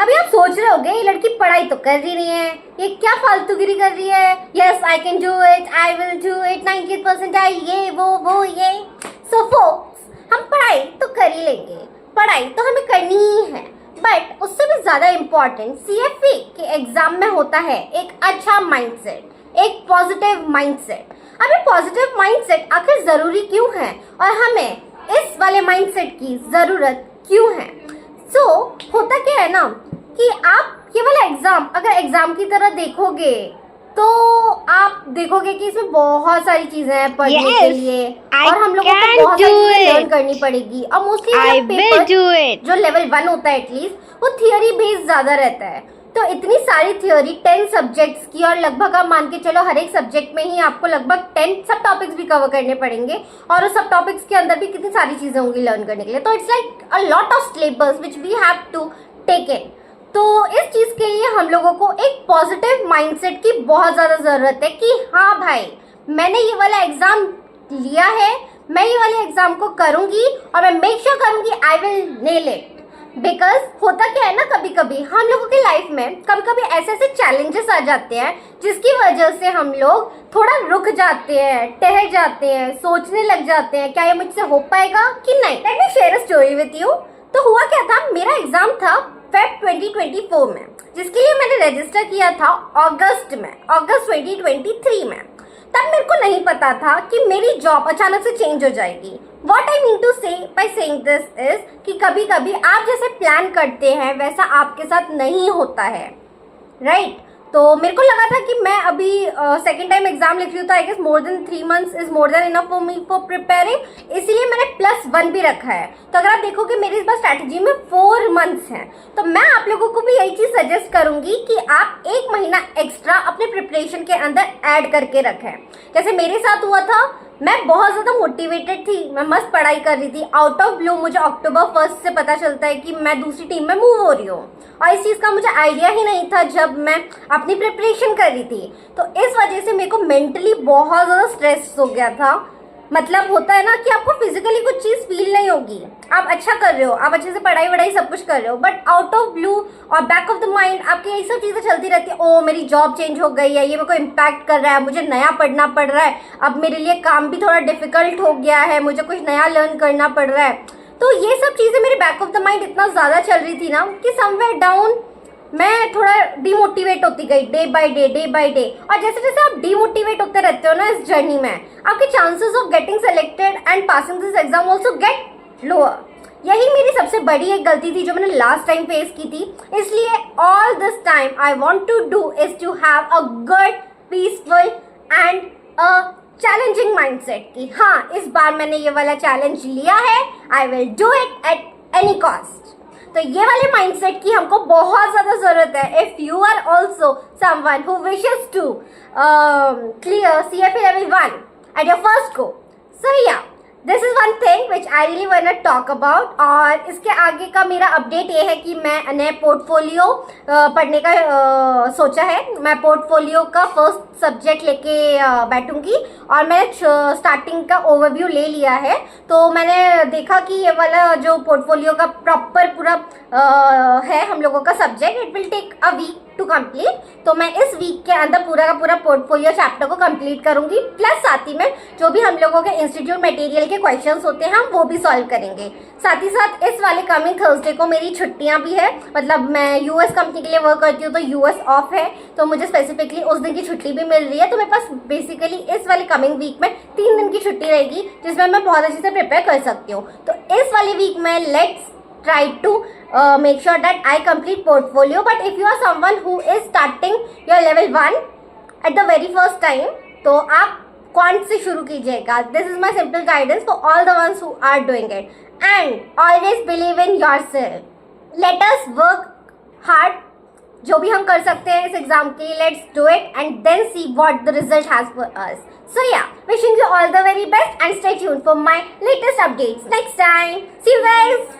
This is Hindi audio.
अभी आप सोच रहे होगे ये लड़की पढ़ाई तो कर ही नहीं है, ये क्या फालतूगिरी कर रही है। Yes I can do it, I will do it, 90% आई, ये वो ये। सो फोक्स, हम पढ़ाई तो कर ही लेंगे, पढ़ाई तो हमें करनी ही है, बट उससे भी ज्यादा इम्पोर्टेंट सीएफए के एग्जाम में होता है एक अच्छा माइंडसेट, एक पॉजिटिव माइंडसेट। अब ये पॉजिटिव माइंडसेट आखिर जरूरी क्यों है और हमें इस वाले माइंडसेट की जरूरत क्यों है? होता क्या है ना कि आप ये वाला एग्जाम अगर एग्जाम की तरह देखोगे तो आप देखोगे कि इसमें बहुत सारी चीजें हैं पढ़ने के लिए और हम लोगों को बहुत सारी चीजें लर्न करनी पड़ेगी। और मोस्टली पेपर जो लेवल 1 होता है एटलीस्ट वो थियोरी बेस्ड ज्यादा रहता है। तो इतनी सारी थियोरी 10 सब्जेक्ट्स की और लगभग आप मान के चलो हर एक सब्जेक्ट में ही आपको लगभग 10 सब टॉपिक्स भी कवर करने पड़ेंगे और उस सब टॉपिक्स के अंदर भी कितनी सारी चीजें होंगी लर्न करने के लिए। तो it's like a lot of syllabus which we have to take in. तो इस चीज के लिए हम लोगों को एक पॉजिटिव माइंडसेट की बहुत ज्यादा जरूरत है कि हाँ भाई मैंने ये वाला एग्जाम लिया है, मैं ये वाले एग्जाम को करूंगी और मैं मेक श्योर करूंगी I will nail it. Because होता क्या है ना, कभी कभी हम लोगों की लाइफ में कभी कभी ऐसे ऐसे चैलेंजेस आ जाते हैं जिसकी वजह से हम लोग थोड़ा रुक जाते हैं, ठहर जाते हैं, सोचने लग जाते हैं क्या ये मुझसे हो पाएगा कि नहीं। Let me share a story with you. तो हुआ क्या था, मेरा एग्जाम था फेब 2024 में, जिसके लिए मैंने रजिस्टर किया था अगस्त 2023 में। तब मेरे को नहीं पता था कि मेरी जॉब अचानक से चेंज हो जाएगी। What I mean to say by saying this is कि कभी कभी आप जैसे प्लान करते हैं वैसा आपके साथ नहीं होता है, राइट? तो मेरे को लगा था कि मैं अभी सेकेंड टाइम एग्जाम लिख रही हूँ तो I guess more than 3 months is more than enough for me for preparing, इसीलिए मैंने +1 भी रखा है। तो अगर आप देखोगे मेरी इस बार स्ट्रैटेजी में 4 months हैं, तो मैं आप लोगों को भी यही चीज सजेस्ट करूंगी कि आप 1 महीना एक्स्ट्रा अपने प्रिपरेशन के अंदर ऐड करके रखें। जैसे मेरे साथ हुआ था, मैं बहुत ज़्यादा मोटिवेटेड थी, मैं मस्त पढ़ाई कर रही थी। आउट ऑफ ब्लू मुझे अक्टूबर 1 से पता चलता है कि मैं दूसरी टीम में मूव हो रही हूँ और इस चीज़ का मुझे आइडिया ही नहीं था जब मैं अपनी प्रिपरेशन कर रही थी। तो इस वजह से मेरे को मेंटली बहुत ज़्यादा स्ट्रेस हो गया था। मतलब होता है ना कि आपको फिजिकली कुछ चीज़ फील नहीं होगी, आप अच्छा कर रहे हो, आप अच्छे से पढ़ाई वढ़ाई सब कुछ कर रहे हो, बट आउट ऑफ ब्लू और बैक ऑफ द माइंड आपकी यही सब चीज़ें चलती रहती है। ओ मेरी जॉब चेंज हो गई है, ये मेरे को इम्पैक्ट कर रहा है, मुझे नया पढ़ना पड़ रहा है, अब मेरे लिए काम भी थोड़ा डिफिकल्ट हो गया है, मुझे कुछ नया लर्न करना पड़ रहा है। तो ये सब चीज़ें मेरे बैक ऑफ द माइंड इतना ज़्यादा चल रही थी ना कि समवेयर डाउन मैं थोड़ा डिमोटिवेट होती गई डे बाय डे। और जैसे जैसे आप डिमोटिवेट होते रहते हो ना इस जर्नी में, आपके chances of getting selected and passing this exam also get lower. यही मेरी सबसे बड़ी एक गलती थी जो मैंने लास्ट टाइम फेस की थी। इसलिए all this time I want to do is to have a good peaceful and a challenging mindset कि हाँ इस बार मैंने ये वाला चैलेंज लिया है, I will do it at any cost. तो ये वाले माइंडसेट की हमको बहुत ज्यादा जरूरत है if you are also someone who wishes to clear CFA level 1 at your first go. So yeah, this is one thing which I really want to talk about. और इसके आगे का मेरा अपडेट ये है कि मैं नए पोर्टफोलियो पढ़ने का सोचा है। मैं पोर्टफोलियो का फर्स्ट सब्जेक्ट लेके बैठूंगी और मैं स्टार्टिंग का ओवरव्यू ले लिया है। तो मैंने देखा कि ये वाला जो पोर्टफोलियो का प्रॉपर पूरा है हम लोगों का subject, it will take a week to complete. तो मैं इस वीक के अंदर पूरा का पूरा पोर्टफोलियो चैप्टर को कंप्लीट करूंगी, प्लस साथ ही में जो भी हम लोगों के इंस्टीट्यूट मटेरियल के क्वेश्चंस होते हैं हम वो भी सॉल्व करेंगे। साथ ही साथ इस वाले कमिंग थर्सडे को मेरी छुट्टियां भी है, मतलब मैं यूएस कंपनी के लिए वर्क करती हूँ तो यूएस ऑफ है, तो मुझे स्पेसिफिकली उस दिन की छुट्टी भी मिल रही है। तो मेरे पास बेसिकली इस वाले कमिंग वीक में 3 दिन की छुट्टी रहेगी जिसमें मैं बहुत अच्छे से प्रिपेयर कर सकती हूँ। तो इस वाले वीक में let's try to make sure that I complete portfolio. But if you are someone who is starting your level 1 at the very first time, तो आप क्वांट से शुरू कीजिएगा। This is my simple guidance for all the ones who are doing it. And always believe in yourself. Let us work hard. जो भी हम कर सकते हैं इस एग्जाम के लिए, let's do it and then see what the result has for us. So yeah, wishing you all the very best and stay tuned for my latest updates next time. See you guys.